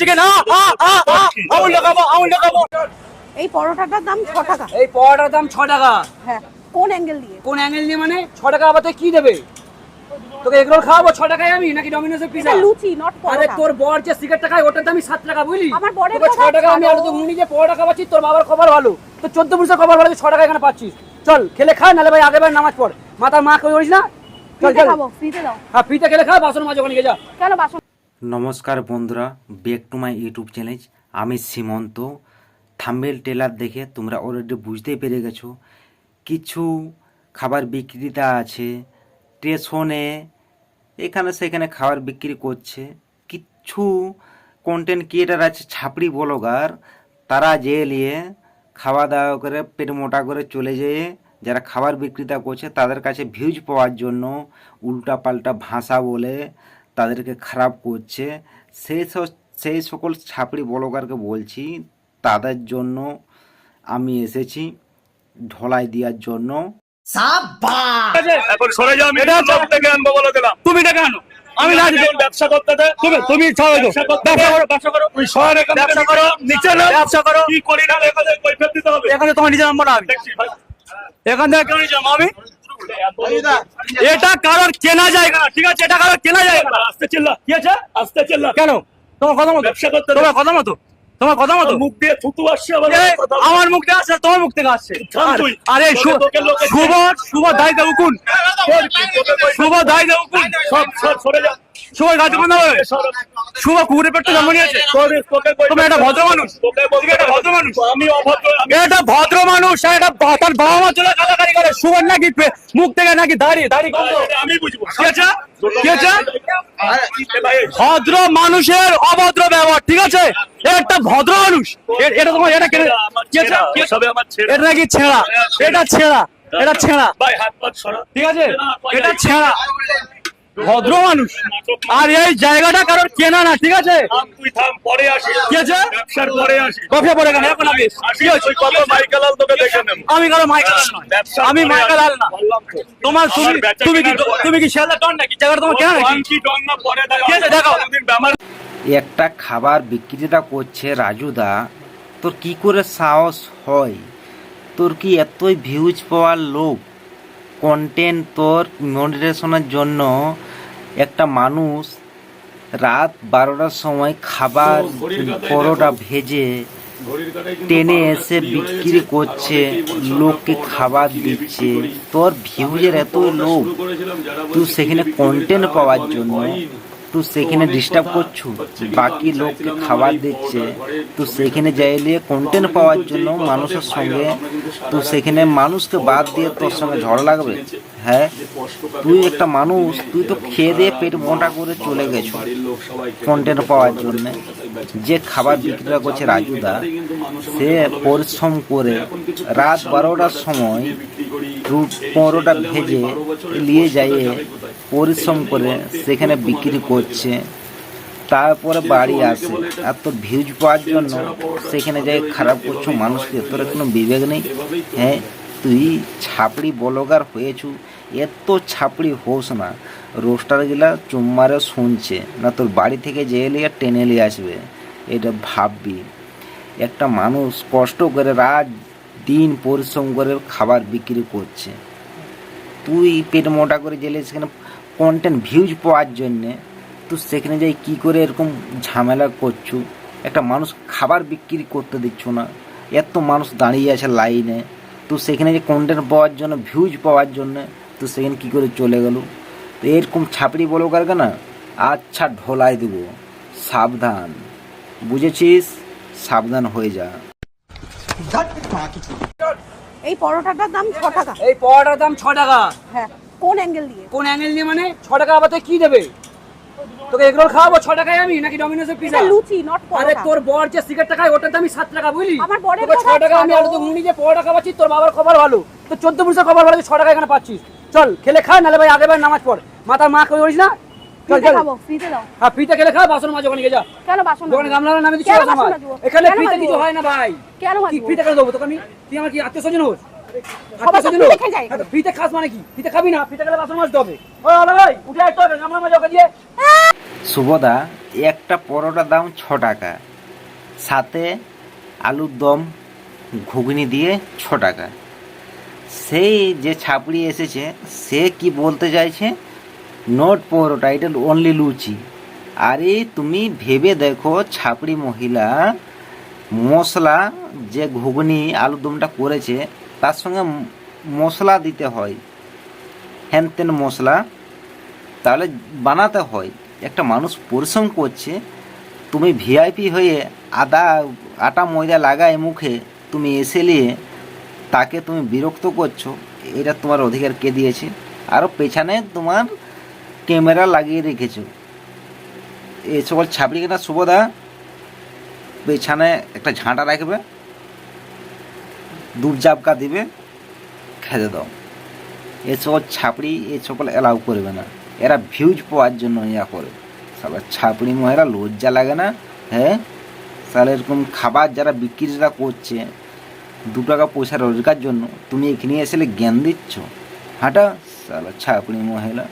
Chicken Amul দেখাবো। এই পরোটাটার দাম 6 টাকা। এই পরোটার দাম 6 টাকা। হ্যাঁ, কোন অ্যাঙ্গেল দিয়ে? কোন অ্যাঙ্গেল দিয়ে মানে 6 টাকা আবার তুই কি দেবে? তোকে এগ রোল খাওয়াবো 6 টাকায় আমি নাকি ডমিনোসের পিজা? এটা লুচি নট পরোটা। আরে তোর বর যে সিগারেটটা খায় ওটার দামই 7 টাকা বুঝলি? আমার বরের তোকে 6 টাকা আমি আর তো উনি যে পরোটা খাওয়াচ্ছি তোর বাবার খবর ভালো। তো 14 পুরুষের খবর ভালো যে 6 টাকা এখানে পাচ্ছিস। চল খেলে খা নালে ভাই আগেবার নামাজ পড়। মাথার মা কই করিস না? চল ফ্রিতে খাবো, ফ্রিতে দাও। হ্যাঁ ফ্রিতে খেলে খা, বাসন মাজ ওখানে গিয়ে যা। কেন বাসন? নমস্কার বন্ধুরা, back to my YouTube channel. আমি সীমন্ত। থাম্বনেল ট্রেলার দেখে তোমরা অলরেডি বুঝতেই পেরে গেছো কিছু খাবার বিক্রেতা আছে স্টেশনে এখানে সেখানে খাবার বিক্রি করছে। কিছু কন্টেন্ট ক্রিয়েটার আছে ছাপড়ি ব্লগার, তারা নিয়ে খাওয়া দাওয়া করে পেট মোটা করে চলে যেয়ে যারা খাবার বিক্রেতা করছে তাদের কাছে ভিউজ পাওয়ার জন্য উল্টাপাল্টা ভাষা বলে তাদেরকে খারাপ করছে। সেই সকল ছাপড়ি ব্লগারকে বলছি তাদের জন্য আমি এসেছি ঢলাই দেওয়ার জন্য। এখন সরে যাও, আমি থেকে আনবো বলে দিলাম। তুমি টাকা আনো, আমি না দিতে। ব্যবসা করতে দে। তুমি ছাড়ো তো। ব্যবসা করো। তুই শহরে ব্যবসা করো, নিচে না ব্যবসা করো। কি করি না এখানে কৈফিয়ত দিতে হবে। এখানে তোমার নিজে নাম্বার না আমি। দেখছি ভাই, এখান থেকে কেন যাবো আমি? এটা কারোর কেনা জায়গা না, ঠিক আছে? এটা কারোর কেনা জায়গা না। আস্তে চিল্লা, কি আছে? আস্তে চিল্লা। কেন? তোমার কথা মতো ব্যবসা করতে দে। তোমার কথা মতো মুখ দিয়ে থুতু আসছে আবার। আমার মুখ থেকে আসছে, তোমার মুখ থেকে আসছে। থাম তুই। আরে শুভ দায় দেবো কোন? শুভ দায় দেবো কোন? সব সরে যা। শুভ গাছ বন্ধ হবে। শুভ কুকুরের পেটটা জন্ম নিয়েছে। তুমি একটা ভদ্র মানুষ। তুমি একটা ভদ্র মানুষ। আমি অভদ্র। এটা ভদ্র মানুষ, আর এটা তার বাবা মা চলে গালাগালি করে। শুভর নাকি মুখ থেকে নাকি দাড়ি গন্ধ। আমি বুঝবো। কি আছে? ভদ্র মানুষের অভদ্র ব্যবহার, ঠিক আছে? একটা ভদ্র মানুষ এটা তোমার এটা কেন? এটা নাকি ছেঁড়া? এটা ছেঁড়া ভাই হাত পা সরা। ঠিক আছে? এটা ছেঁড়া। ভদ্র মানুষ আর এই জায়গাটা কারোর কেনা না, ঠিক আছে? তুই থাম, পরে আসিস। কি আছে? ব্যবসার পরে আসিস। ব্যবসা পড়ে কেন এখন? আমি কি হয়েছে? কত মাইকেলাল তোকে দেখে নেব। আমি কারো মাইকেল আল নয়, আমি মাইকেল আল না। তোমার তুমি কি শিয়ালদা টন নাকি? জায়গাটা তোমার কেনা নাকি? কি ডন্না পরে কি আছে দেখাও। একটা খাবার বিক্রেতা করছে রাজুদা, তোর কি করে সাহস হয়? তোর কি এতই ভিউজ পাওয়ার লোভ? কন্টেন্ট তোর মনিটাইজেশনের জন্য একটা মানুষ রাত 12টার সময় খাবার পরোটা ভেজে টেনে এসে বিক্রি করছে, লোককে খাবার দিচ্ছে। তোর ভিউজের এত লোভ, তুই সেখানে কন্টেন্ট পাওয়ার জন্য তুই সেখানে ডিস্টার্ব করছু, বাকি লোককে খাবার দিচ্ছে। তুই সেখানে যাইলে কন্টেন্ট পাওয়ার জন্য মানুষের সঙ্গে তুই সেখানে মানুষকে বাদ দিয়ে তোর সঙ্গে ঝড় লাগবে? হ্যাঁ, তুই একটা মানুষ, তুই তো খেয়ে দিয়ে পেট মোটা করে চলে গেছো কন্টেন্ট পাওয়ার জন্য। যে খাবার বিক্রিটা করছে রাজুদা, সে পরিশ্রম করে রাত 12টার সময় পরোটা ভেজে নিয়ে যায়, পরিশ্রম করে সেখানে বিক্রি করছে, তারপরে বাড়ি আসে। আর তোর ভিউজ পাওয়ার জন্য সেখানে যাই খারাপ করছো মানুষকে। তোর কোনো বিবেক নেই? হ্যাঁ, তুই ছাপড়ি ব্লগার হয়েছু, এত ছাপড়ি হোস না। রোস্টারগুলা চুম্মারে শুনছে না, তোর বাড়ি থেকে যে এলিয়ে টেনে নিয়ে আসবে। এটা ভাববি, একটা মানুষ কষ্ট করে রাত দিন পরিশ্রম করে খাবার বিক্রি করছে, তুই পেট মোটা করে গেলে সেখানে কন্টেন্ট ভিউজ পাওয়ার জন্যে তুই সেখানে যাই কি করে এরকম ঝামেলা করছু? একটা মানুষ খাবার বিক্রি করতে দিচ্ছ না, এত মানুষ দাঁড়িয়ে আছে লাইনে, তুই সেখানে যে কন্টেন্ট পাওয়ার জন্য ভিউজ পাওয়ার জন্য তুই সেখানে কী করে চলে গেল? তো এরকম ছাপড়ি বলো কারকে না, আচ্ছা ঢোলাই দেবো, সাবধান। বুঝেছিস? সাবধান হয়ে যা। এই পরোটাটার দাম 6 টাকা। এই পরোটার দাম 6 টাকা। হ্যাঁ, কোন অ্যাঙ্গেল দিয়ে? কোন অ্যাঙ্গেল দিয়ে মানে 6 টাকা আবার তুই কি দেবে? তোকে এগ রোল খাওয়াবো 6 টাকায় আমি নাকি ডমিনোসের পিজা? এটা লুচি নট পরোটা। আরে তোর বর যে সিগারেটটা খায় ওটার দামই 7 টাকা বুঝলি? আমার বরের তোকে 6 টাকা আমি আর তো উনি যে পরোটা খাওয়াচ্ছি তোর বাবার খবর ভালো। তো 14 পুরুষের খবর ভালো যে 6 টাকা এখানে পাচ্ছিস। চল খেলে খা নালে ভাই আগেবার নামাজ পড়। মাথার মা কই করিস না? চল ফ্রিতে খাবো, ফ্রিতে দাও। হ্যাঁ ফ্রিতে খেলে খা, বাসন মাজ ওখানে গিয়ে যা। কেন বাসন? দোকানে গামলা নামে দিচ্ছি কেন বাসন বাসন মাজ। মাজবো? এখানে কেন ফ্রিতে মাজবো? কিছু হয় না ভাই। কেন কি মাজবো? ফ্রিতে কেন দেবো তোকে আমি? তুই আমার কি আত্মীয়স্বজন হোস? সবাই সব ফ্রিতে খেয়ে যায়। ফ্রিতে খাস মানে কি? ফ্রিতে খাবি না? ফ্রিতে খেলে বাসন মাজতে হবে। ও আলো ভাই উঠে আয় তো গামলা মাজ ওকে দিয়ে। শুভদা, একটা পরোটার দাম 6 টাকা, সাথে আলুর দম ঘুগনি দিয়ে 6 টাকা। সেই যে ছাপড়ি এসেছে সে কি বলতে চাইছে, নট পরোটা, এটা অনলি লুচি। আরে তুমি ভেবে দেখো, ছাপড়ি মহিলা মশলা যে ঘুগনি আলুর দমটা করেছে তার সঙ্গে মশলা দিতে হয়, হ্যান তেন মশলা, তাহলে বানাতে হয়। একটা মানুষ পরিশ্রম করছে, তুমি ভিআইপি হয়ে আটা ময়দা লাগায় মুখে তুমি এসে নিয়ে তাকে তুমি বিরক্ত করছো, এটা তোমার অধিকার কে দিয়েছে? আরও পেছনে তোমার ক্যামেরা লাগিয়ে রেখেছো। এই সকল ছাপড়িকে না শুভদা, পেছনে একটা ঝাঁটা রাখবে, দুধ জাবকা দিবে, খেতে দাও। এ সকল ছাপড়ি এ সকল অ্যালাউ করবে না, এরা ভিউজ পাওয়ার জন্য ইয়া করে। সবার ছাপড়ি মহিলা লজ্জা লাগে না? হ্যাঁ, তাহলে এরকম খাবার যারা বিক্রিটা করছে 2 টাকা পয়সা রোজগার জন্য, তুমি এখানে এসে জ্ঞান দিচ্ছ? হাঁটা সালা ছাপড়ি মহিলা।